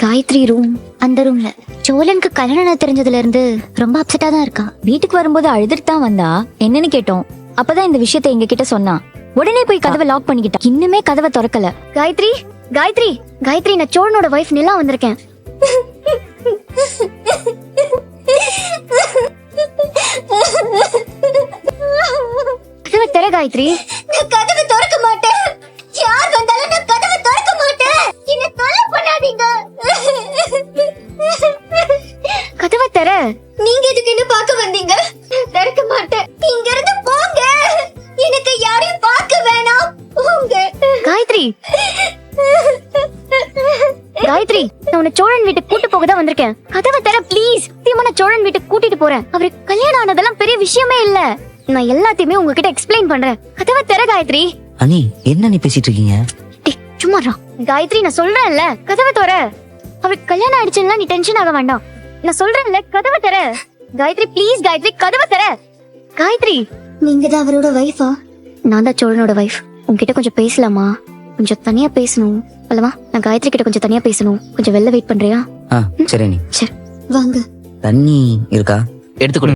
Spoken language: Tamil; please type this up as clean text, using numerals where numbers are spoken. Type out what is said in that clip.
காயத்ரி ரூம், அந்த ரூம்ல சோழனுக்கு கல்யாணம் தெரிஞ்சதுல இருந்து ரொம்ப அப்செட்டா தான் இருக்கா. வீட்டுக்கு வரும்போது அழுதுட்டு தான் வந்தா. என்னன்னு கேட்டோம். அப்பதான் இந்த விஷயத்தை எங்க கிட்ட சொன்னா. உடனே போய் கதவை லாக் பண்ணிக்கிட்டா. இன்னுமே கதவை திறக்கல. காயத்ரி, காயத்ரி, காயத்ரி, நான் சோழனோட வைஃப் நிலா வந்திருக்கேன். கதவை திற காயத்ரி. நான் கதவை திறக்க மாட்டேன். யார் வந்தாலும் நான் கதவை திறக்க மாட்டேன். என்ன தொல்லை பண்ணாதீங்க. கதவை திற. நீங்க எதுக்கு என்ன பார்க்க வந்தீங்க? திறக்க மாட்டேன். இங்க இருந்து போங்க. எனக்கு யாரையும் பார்க்க வேணாம். போங்க. காயத்ரி, காயத்ரி, நான் உன்னை சோழன் வீட்டுக்கு கூட்டு போக தான் வந்திருக்கேன். கதவை திற ப்ளீஸ். நான் சோழன் வீட்டுக்கு கூட்டிட்டு போறேன். அவருக்கு கல்யாணம் ஆனதெல்லாம் பெரிய விஷயமே இல்ல. நான் எல்லாத்தையுமே உங்ககிட்ட எக்ஸ்பிளைன் பண்றேன். கதவை திற காயத்ரி. அனி, என்ன நீ பேசிட்டு இருக்கீங்க? சும்மா காயத்ரி, நான் சொல்றேன்ல கதவை திற. அவருக்கு கல்யாணம் ஆயிடுச்சுன்னா நீ டென்ஷன் ஆக வேண்டாம். நான் சொல்றேன்ல கதவை திற. காயத்ரி ப்ளீஸ், காயத்ரி கதவை திற. காயத்ரி, நீங்க தான் அவரோட வைஃபா? நான் தான் சோழனோட வைஃப். உன்கிட்ட கொஞ்சம் பேசலாமா? கொஞ்சம் தனியா பேசணும். அல்லவா, நான் காயத்ரி கிட்ட கொஞ்சம் தனியா பேசணும். கொஞ்சம் வெளில வெயிட் பண்றியா? சரி நீ சரி வாங்க. தண்ணி இருக்கா? எடுத்துக்கொடு.